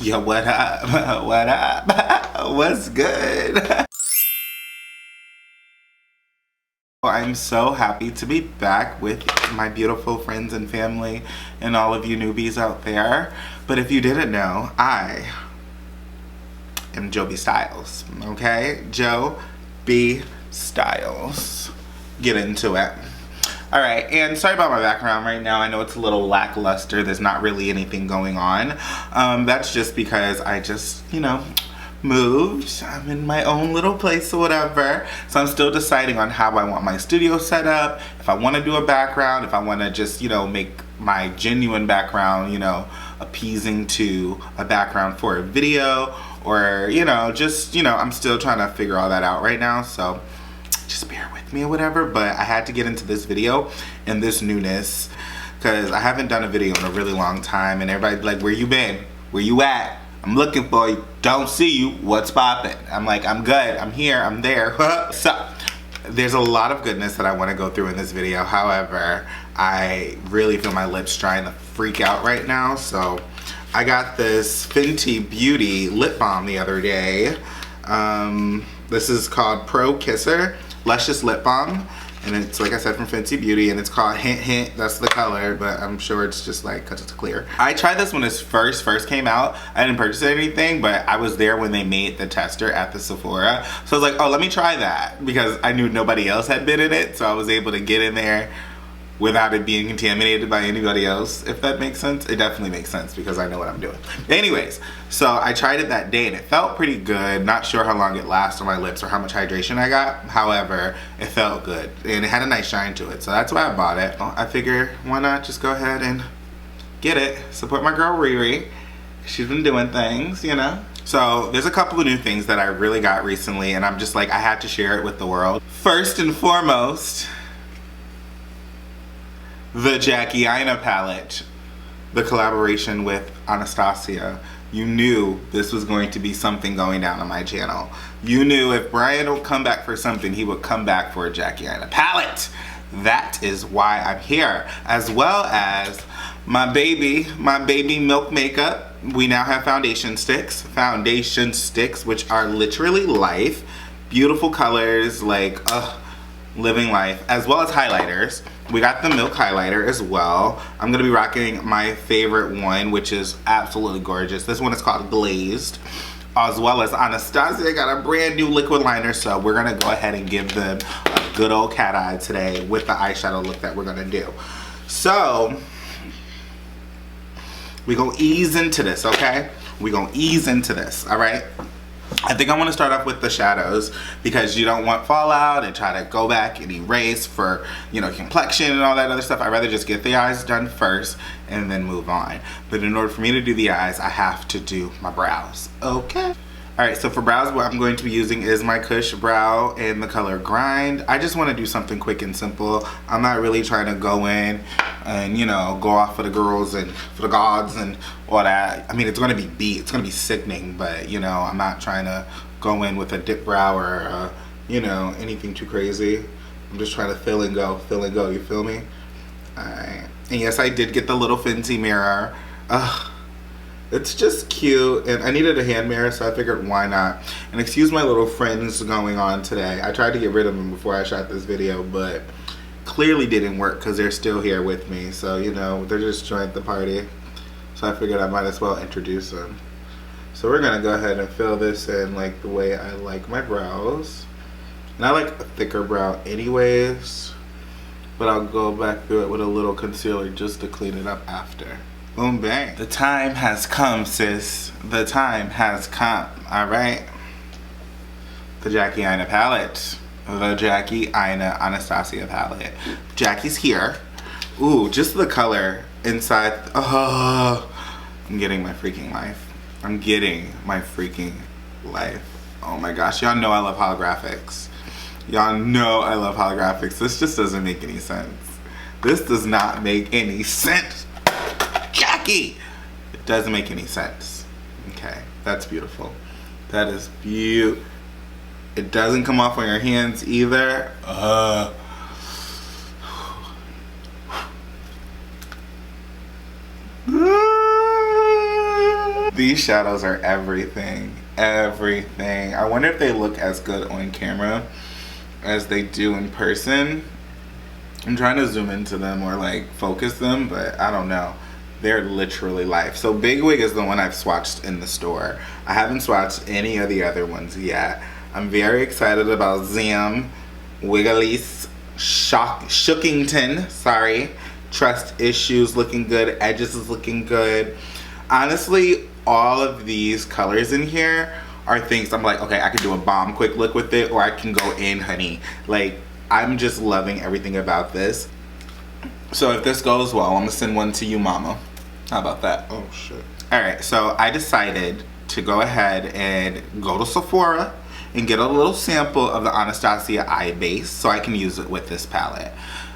Yo, what up? What up? What's good? I'm so happy to be back with my beautiful friends and family and all of you newbies out there. But if you didn't know, I am JoeBstyles, okay? Joe B. Styles. Get into it. All right, and sorry about my background right now. I know it's a little lackluster. There's not really anything going on. That's just because I just, moved. I'm in my own little place or whatever. So I'm still deciding on how I want my studio set up. If I want to do a background, if I want to just, make my genuine background, appeasing to a background for a video, or, I'm still trying to figure all that out right now. So just bear with me or whatever, but I had to get into this video and this newness because I haven't done a video in a really long time, and everybody's like, where you been? Where you at? I'm looking for you. Don't see you. What's poppin'? I'm like, I'm good. I'm here. I'm there. So there's a lot of goodness that I want to go through in this video. However, I really feel my lips trying to freak out right now. So I got this Fenty Beauty lip balm the other day. This is called Pro Kisser Luscious Lip Balm, and it's, like I said, from Fenty Beauty, and it's called Hint Hint. That's the color, but I'm sure it's just like, cause it's clear. I tried this when it first came out. I didn't purchase anything, but I was there when they made the tester at the Sephora. So I was like, oh, let me try that, because I knew nobody else had been in it, so I was able to get in there without it being contaminated by anybody else, if that makes sense. It definitely makes sense because I know what I'm doing. Anyways, so I tried it that day and it felt pretty good. Not sure how long it lasts on my lips or how much hydration I got. However, it felt good and it had a nice shine to it. So that's why I bought it. I figure, why not just go ahead and get it. Support my girl Riri. She's been doing things, So there's a couple of new things that I really got recently, and I'm just like, I had to share it with the world. First and foremost, the Jackie Aina palette, the collaboration with Anastasia. You knew this was going to be something going down on my channel. You knew if Brian would come back for something, he would come back for a Jackie Aina palette. That is why I'm here. As well as my baby Milk Makeup. We now have foundation sticks, which are literally life. Beautiful colors, like, living life, as well as highlighters. We got the Milk highlighter as well. I'm gonna be rocking my favorite one, which is absolutely gorgeous. This one is called Glazed. As well as Anastasia got a brand new liquid liner, so we're gonna go ahead and give them a good old cat eye today with the eyeshadow look that we're gonna do. So we gonna ease into this, okay? We gonna ease into this, all right? I think I want to start off with the shadows because you don't want fallout and try to go back and erase for, complexion and all that other stuff. I'd rather just get the eyes done first and then move on. But in order for me to do the eyes, I have to do my brows. Okay. All right, so for brows, what I'm going to be using is my Kush Brow in the color Grind. I just want to do something quick and simple. I'm not really trying to go in and, go off for the girls and for the gods and all that. I mean, it's going to be sickening, but, I'm not trying to go in with a dip brow or, anything too crazy. I'm just trying to fill and go, you feel me? All right. And yes, I did get the little Fenty mirror. It's just cute, and I needed a hand mirror, so I figured why not. And excuse my little friends going on today. I tried to get rid of them before I shot this video, but clearly didn't work because they're still here with me. So, they're just joined the party. So I figured I might as well introduce them. So we're gonna go ahead and fill this in like the way I like my brows. And I like a thicker brow anyways, but I'll go back through it with a little concealer just to clean it up after. Boom, bang. The time has come, sis. The time has come, all right? The Jackie Aina palette. The Jackie Aina Anastasia palette. Jackie's here. Ooh, just the color inside. Oh, I'm getting my freaking life. I'm getting my freaking life. Oh my gosh, y'all know I love holographics. Y'all know I love holographics. This just doesn't make any sense. This does not make any sense. Jackie! It doesn't make any sense. Okay, that's beautiful. That is beautiful. It doesn't come off on your hands either. These shadows are everything. Everything. I wonder if they look as good on camera as they do in person. I'm trying to zoom into them or like focus them, but I don't know. They're literally life. So Big Wig is the one I've swatched in the store. I haven't swatched any of the other ones yet. I'm very excited about Zam, Wiggly's, Shookington, sorry. Trust Issues looking good. Edges is looking good. Honestly, all of these colors in here are things I'm like, okay, I can do a bomb quick look with it, or I can go in, honey. Like, I'm just loving everything about this. So if this goes well, I'm gonna send one to you, mama. How about that? Oh shit. Alright, so I decided to go ahead and go to Sephora and get a little sample of the Anastasia eye base so I can use it with this palette.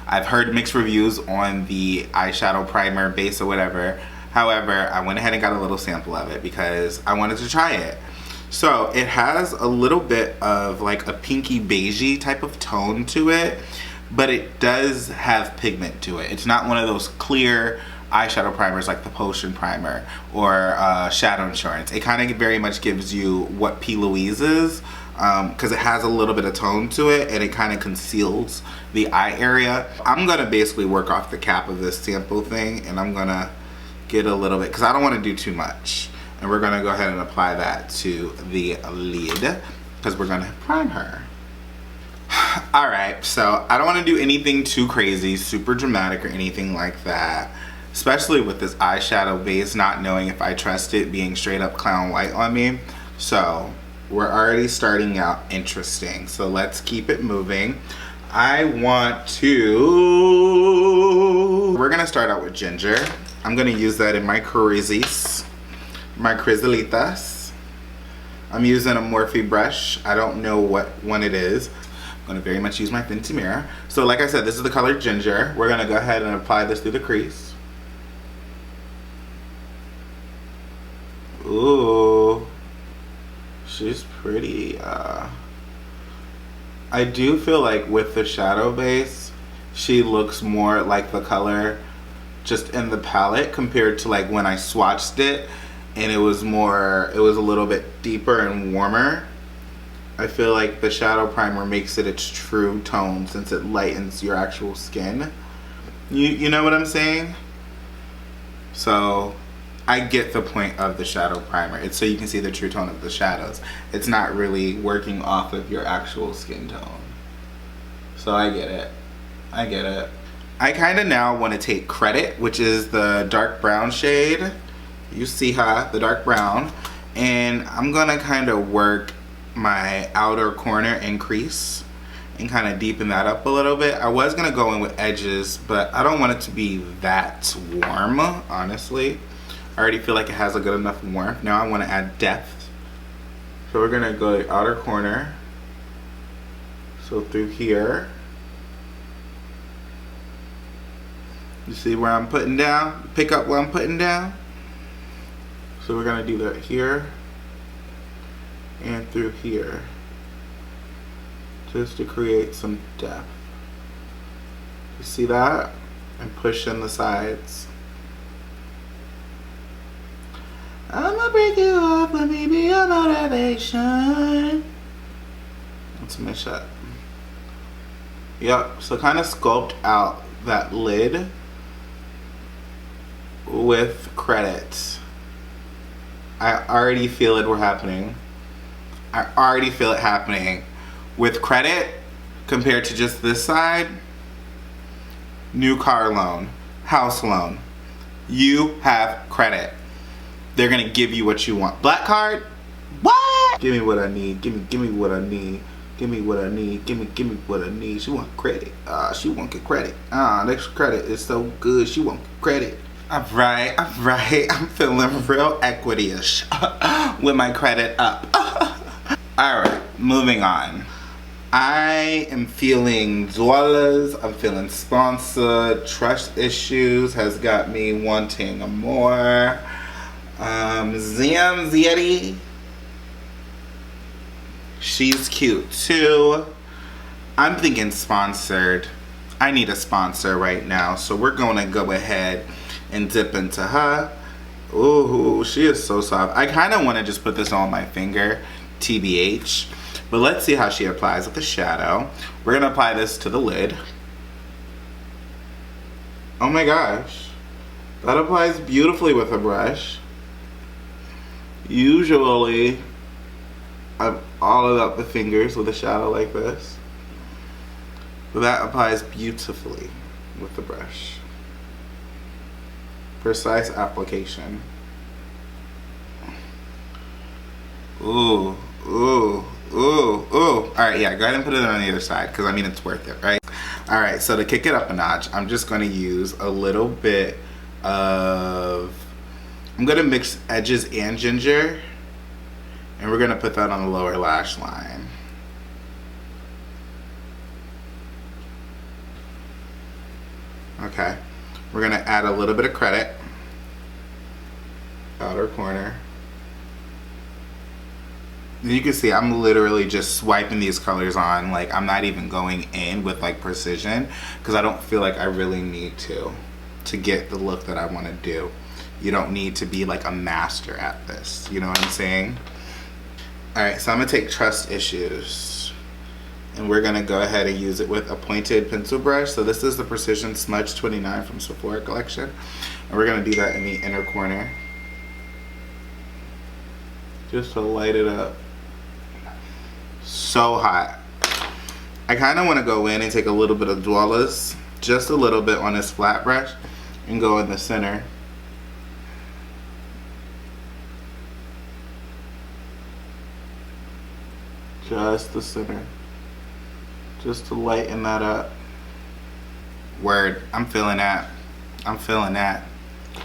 I've heard mixed reviews on the eyeshadow primer base or whatever. However, I went ahead and got a little sample of it because I wanted to try it. So it has a little bit of like a pinky beigey type of tone to it, but it does have pigment to it. It's not one of those clear eyeshadow primers like the Potion Primer or Shadow Insurance. It kind of very much gives you what P. Louise is, because it has a little bit of tone to it and it kind of conceals the eye area. I'm gonna basically work off the cap of this sample thing, and I'm gonna get a little bit, because I don't want to do too much. And we're gonna go ahead and apply that to the lid because we're gonna prime her. Alright, so I don't want to do anything too crazy, super dramatic or anything like that. Especially with this eyeshadow base, not knowing if I trust it being straight up clown white on me. So we're already starting out interesting. So let's keep it moving. We're gonna start out with ginger. I'm gonna use that in my creases. My crisolitas. I'm using a Morphe brush. I don't know what one it is. I'm gonna very much use my Fenty mirror. So like I said, this is the color Ginger. We're gonna go ahead and apply this through the crease. Ooh, she's pretty. I do feel like with the shadow base, she looks more like the color just in the palette compared to like when I swatched it. And it was a little bit deeper and warmer. I feel like the shadow primer makes it its true tone since it lightens your actual skin. You know what I'm saying? So I get the point of the shadow primer. It's so you can see the true tone of the shadows. It's not really working off of your actual skin tone. So I get it. I get it. I kind of now want to take Credit, which is the dark brown shade. You see her, the dark brown, and I'm gonna kind of work my outer corner and crease and kind of deepen that up a little bit. I was gonna go in with edges, but I don't want it to be that warm, honestly. I already feel like it has a good enough warmth. Now I want to add depth. So we're gonna go to outer corner. So through here. You see where I'm putting down? Pick up where I'm putting down? So we're gonna do that here and through here, just to create some depth. You see that? And push in the sides. I'ma break you off, let me be your motivation. Let's mesh up. Yep, so kind of sculpt out that lid with Credit. I already feel it happening. I already feel it happening. With Credit, compared to just this side, new car loan, house loan. You have Credit. They're gonna give you what you want. Black card? What? Give me what I need. Give me what I need. Give me what I need. Give me what I need. She want credit. She won't get credit. Next credit is so good. She won't get credit. Alright. I'm feeling real equity-ish with my credit up. Alright, moving on. I am feeling dollars. I'm feeling sponsored. Trust Issues has got me wanting more. Zam Zietti. She's cute too. I'm thinking sponsored. I need a sponsor right now, so we're gonna go ahead and dip into her Ooh, she is so soft. I kind of want to just put this on my finger, TBH. But let's see how she applies with the shadow. We're going to apply this to the lid. Oh my gosh. That applies beautifully with a brush. Usually, I've oiled up the fingers with a shadow like this. But that applies beautifully with the brush. Precise application. Ooh, ooh, ooh, ooh. Alright, yeah, go ahead and put it on the other side because I mean it's worth it, right? Alright, so to kick it up a notch, I'm just going to use a little bit of... I'm going to mix edges and ginger. And we're going to put that on the lower lash line. Okay. We're going to add a little bit of credit. Outer corner. And you can see I'm literally just swiping these colors on. Like, I'm not even going in with like precision because I don't feel like I really need to get the look that I want to do. You don't need to be like a master at this. You know what I'm saying? Alright, so I'm going to take Trust Issues. And we're going to go ahead and use it with a pointed pencil brush. So this is the Precision Smudge 29 from Sephora collection. And we're going to do that in the inner corner. Just to light it up. So hot. I kind of want to go in and take a little bit of Dwellers. Just a little bit on this flat brush. And go in the center. Just the center. Just to lighten that up. Word. I'm feeling that. I'm feeling that.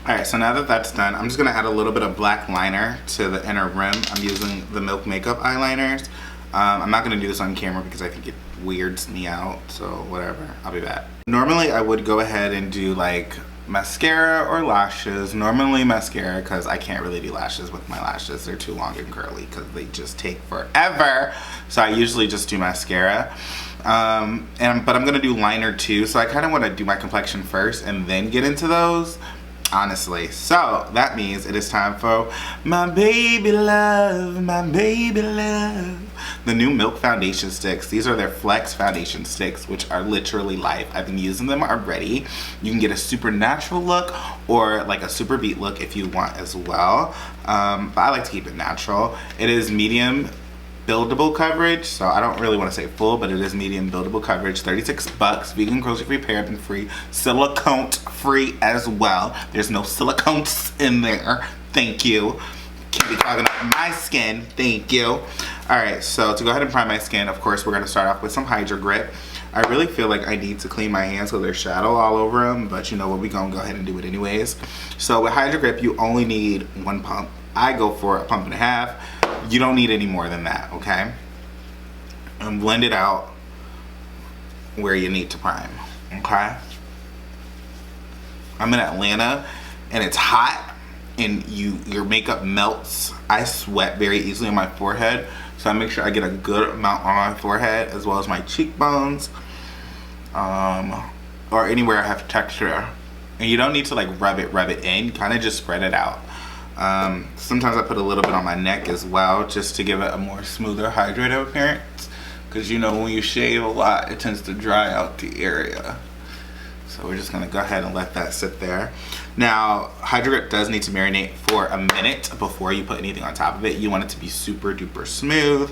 Alright, so now that that's done, I'm just going to add a little bit of black liner to the inner rim. I'm using the Milk Makeup eyeliners. I'm not going to do this on camera because I think it weirds me out. So whatever. I'll be back. Normally I would go ahead and do like mascara or lashes. Normally mascara because I can't really do lashes with my lashes. They're too long and curly because they just take forever. So I usually just do mascara. But I'm going to do liner too. So I kind of want to do my complexion first and then get into those. Honestly. So that means it is time for my baby love, my baby love. The new Milk foundation sticks. These are their Flex foundation sticks, which are literally life. I've been using them already. You can get a super natural look or like a super beat look if you want as well. But I like to keep it natural. It is medium buildable coverage, so I don't really want to say full, but it is medium buildable coverage. $36, vegan, cruelty-free, paraben-free, silicone-free as well. There's no silicones in there. Thank you. Can't be clogging up my skin. Thank you. Alright, so to go ahead and prime my skin, of course, we're going to start off with some Hydra Grip. I really feel like I need to clean my hands because there's shadow all over them, but you know what, we're going to go ahead and do it anyways. So with Hydra Grip, you only need one pump. I go for a pump and a half. You don't need any more than that, okay? And blend it out where you need to prime, okay? I'm in Atlanta and it's hot and your makeup melts. I sweat very easily on my forehead, so I make sure I get a good amount on my forehead as well as my cheekbones, or anywhere I have texture. And you don't need to like rub it in, kind of just spread it out. Sometimes I put a little bit on my neck as well, just to give it a more smoother, hydrated appearance. Because you know, when you shave a lot, it tends to dry out the area. So we're just going to go ahead and let that sit there. Now, Hydra Grip does need to marinate for a minute before you put anything on top of it. You want it to be super duper smooth.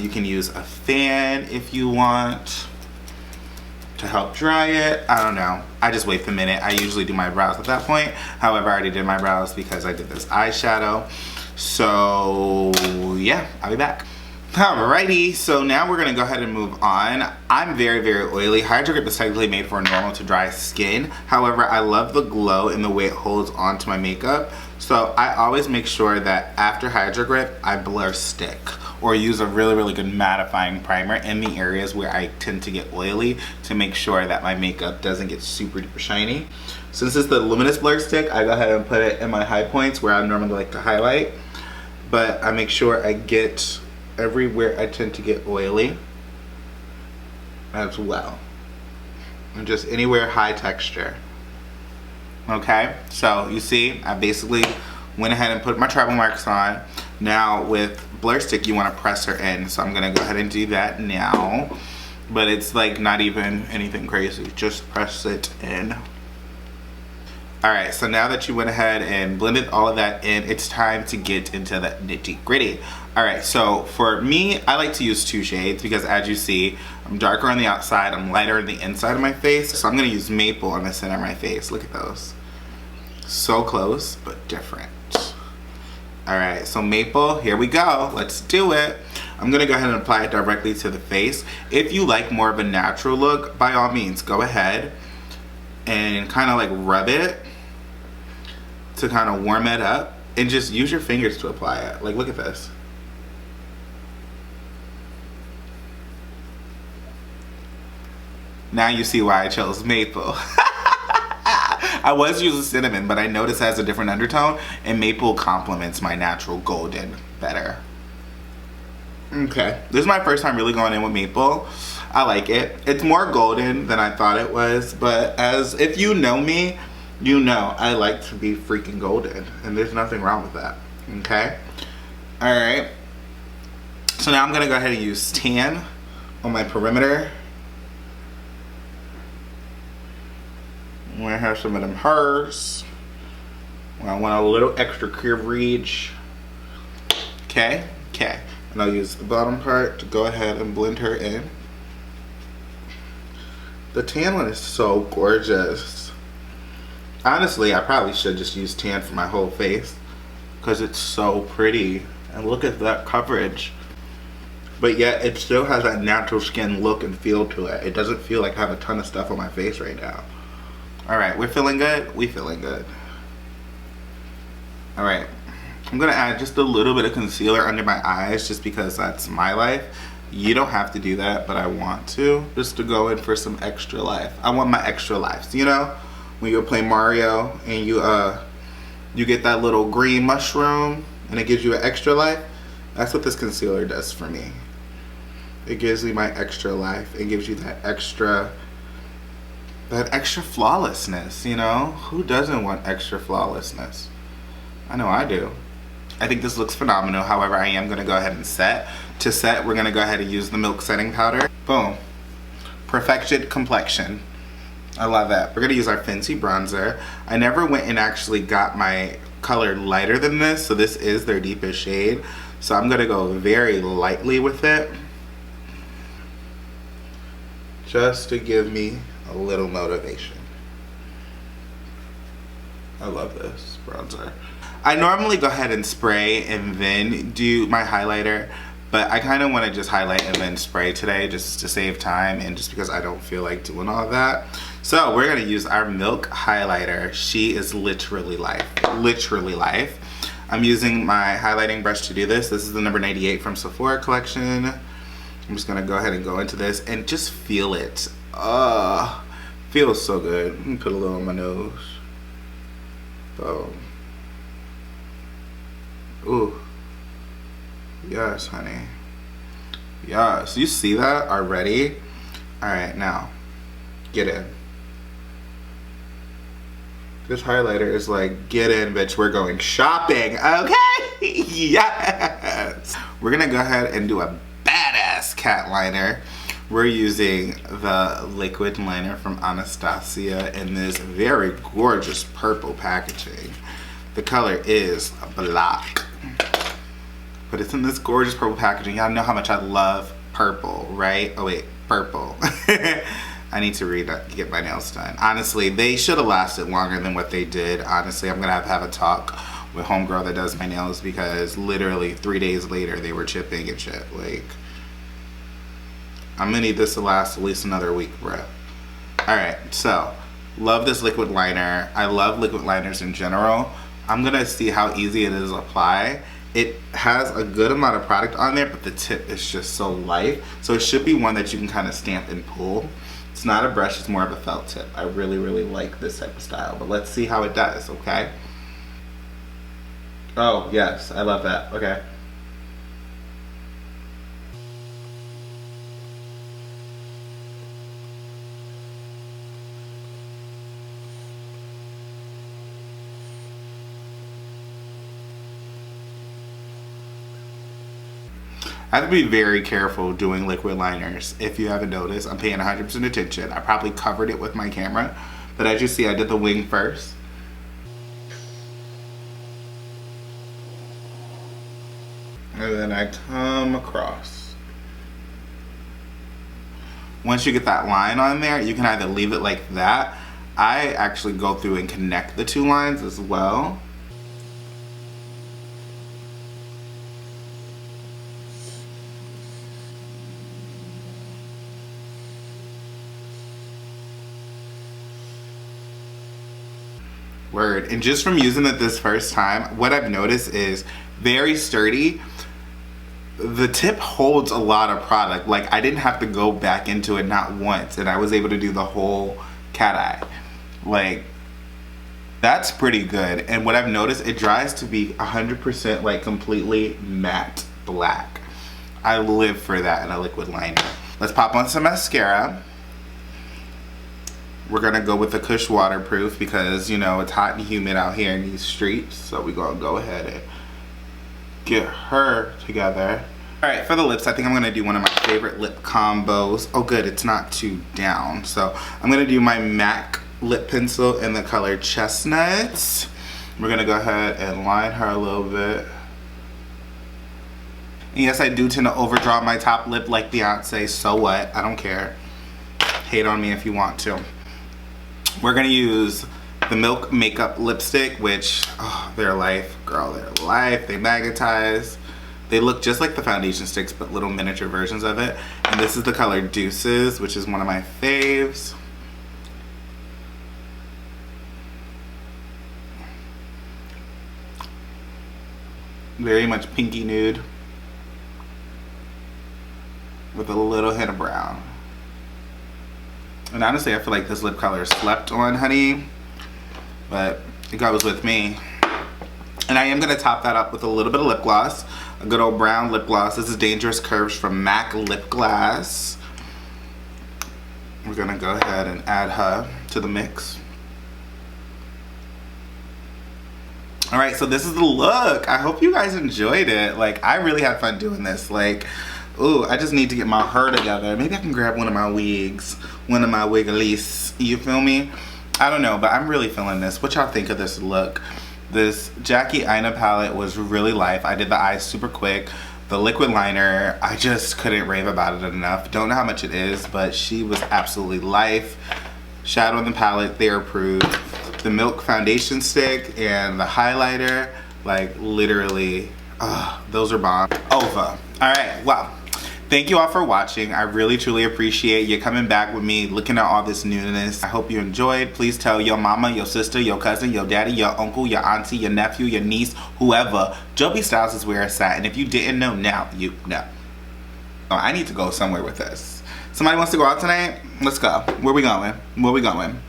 You can use a fan if you want to help dry it. I don't know. I just wait the minute. I usually do my brows at that point. However, I already did my brows because I did this eyeshadow. So yeah, I'll be back. Alrighty, so now we're gonna go ahead and move on. I'm very, very oily. Hydra Grip is technically made for normal to dry skin. However, I love the glow and the way it holds onto my makeup. So I always make sure that after Hydra Grip, I blur stick or use a really, really good mattifying primer in the areas where I tend to get oily to make sure that my makeup doesn't get super duper shiny. Since it's the luminous blur stick, I go ahead and put it in my high points where I normally like to highlight. But I make sure I get everywhere I tend to get oily as well. And just anywhere high texture. Okay, so you see, I basically went ahead and put my travel marks on. Now with Blur Stick, you want to press her in, so I'm gonna go ahead and do that now. But it's like not even anything crazy, just press it in. Alright, so now that you went ahead and blended all of that in, it's time to get into the nitty gritty. Alright, so for me, I like to use 2 shades because as you see, I'm darker on the outside, I'm lighter on the inside of my face. So I'm going to use Maple on the center of my face. Look at those. So close, but different. Alright, so Maple, here we go. Let's do it. I'm going to go ahead and apply it directly to the face. If you like more of a natural look, by all means, go ahead and kind of like rub it to kind of warm it up and just use your fingers to apply it. Like, look at this. Now you see why I chose Maple. I was using cinnamon, but I noticed it has a different undertone and Maple complements my natural golden better. Okay, this is my first time really going in with Maple. I like it. It's more golden than I thought it was, but as if you know me, you know I like to be freaking golden, and there's nothing wrong with that. Okay? Alright. So now I'm going to go ahead and use tan on my perimeter. I'm going to have some of them hers. I want a little extra coverage. Okay? Okay. And I'll use the bottom part to go ahead and blend her in. The tan one is so gorgeous. Honestly, I probably should just use tan for my whole face because it's so pretty. And look at that coverage. But yet it still has that natural skin look and feel to it. It doesn't feel like I have a ton of stuff on my face right now. Alright, we're feeling good? We feeling good. Alright, I'm going to add just a little bit of concealer under my eyes just because that's my life. You don't have to do that, but I want to. Just to go in for some extra life. I want my extra lives, you know? When you play Mario and you get that little green mushroom and it gives you an extra life, that's what this concealer does for me. It gives me my extra life. It gives you that extra flawlessness, you know? Who doesn't want extra flawlessness? I know I do. I think this looks phenomenal. However, I am going to go ahead and set. To set, we're going to go ahead and use the Milk Setting Powder. Boom. Perfected complexion. I love that. We're going to use our Fenty bronzer. I never went and actually got my color lighter than this, so this is their deepest shade. So I'm going to go very lightly with it, just to give me a little motivation. I love this bronzer. I normally go ahead and spray and then do my highlighter, but I kind of want to just highlight and then spray today just to save time and just because I don't feel like doing all that. So we're going to use our Milk highlighter. She is literally life. Literally life. I'm using my highlighting brush to do this. This is the number 98 from Sephora collection. I'm just going to go ahead and go into this and just feel it. Feels so good. Let me put a little on my nose. Boom. Ooh. Yes, honey. Yes. You see that already? Alright, now. Get in. This highlighter is like, get in, bitch. We're going shopping. Okay? Yes. We're going to go ahead and do a badass cat liner. We're using the liquid liner from Anastasia in this very gorgeous purple packaging. The color is black, but it's in this gorgeous purple packaging. Y'all know how much I love purple, right? Oh wait, purple. I need to read that, get my nails done. Honestly, they should have lasted longer than what they did. Honestly, I'm gonna have a talk with homegirl that does my nails because literally 3 days later they were chipping and shit. Like, I'm gonna need this to last at least another week, bruh. Alright, so, love this liquid liner. I love liquid liners in general. I'm gonna see how easy it is to apply. It has a good amount of product on there, but the tip is just so light. So it should be one that you can kind of stamp and pull. It's not a brush, it's more of a felt tip. I really, really like this type of style, but let's see how it does, okay? Oh, yes, I love that, okay. I have to be very careful doing liquid liners. If you haven't noticed, I'm paying 100% attention. I probably covered it with my camera, but as you see, I did the wing first. And then I come across. Once you get that line on there, you can either leave it like that. I actually go through and connect the two lines as well. Word. And just from using it this first time, what I've noticed is very sturdy. The tip holds a lot of product. Like, I didn't have to go back into it not once, and I was able to do the whole cat eye. Like, that's pretty good. And what I've noticed, it dries to be 100% like completely matte black. I live for that in a liquid liner. Let's pop on some mascara. We're gonna go with the Kush waterproof because, you know, it's hot and humid out here in these streets. So we're gonna go ahead and get her together. All right, for the lips, I think I'm gonna do one of my favorite lip combos. Oh good, it's not too down. So I'm gonna do my MAC lip pencil in the color Chestnuts. We're gonna go ahead and line her a little bit. And yes, I do tend to overdraw my top lip like Beyonce, so what? I don't care. Hate on me if you want to. We're gonna use the Milk Makeup Lipstick, which, oh, they're life, girl, they're life. They magnetize. They look just like the foundation sticks, but little miniature versions of it. And this is the color Deuces, which is one of my faves. Very much pinky nude with a little hint of brown. And honestly, I feel like this lip color is slept on, honey, but it goes with me. And I am gonna top that up with a little bit of lip gloss, a good old brown lip gloss. This is Dangerous Curves from MAC Lip Glass. We're gonna go ahead and add her to the mix. All right, so this is the look. I hope you guys enjoyed it. Like, I really had fun doing this. Like, ooh, I just need to get my hair together. Maybe I can grab one of my wigs, one of my wigglies. You feel me? I don't know, but I'm really feeling this. What y'all think of this look? This Jackie Aina palette was really life. I did the eyes super quick. The liquid liner, I just couldn't rave about it enough. Don't know how much it is, but she was absolutely life. Shadow in the palette, they're approved. The Milk foundation stick and the highlighter, like literally, those are bomb. Over. All right, well, thank you all for watching. I really truly appreciate you coming back with me, looking at all this newness. I hope you enjoyed. Please tell your mama, your sister, your cousin, your daddy, your uncle, your auntie, your nephew, your niece, whoever. JoeBstyles is where it's at, and if you didn't know, now you know. Oh, I need to go somewhere with this. Somebody wants to go out tonight? Let's go. Where we going? Where we going?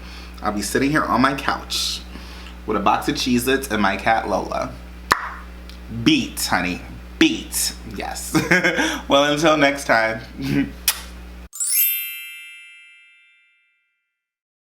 I'll be sitting here on my couch with a box of Cheez-Its and my cat Lola. Beat, honey. Beat. Yes. Well, until next time.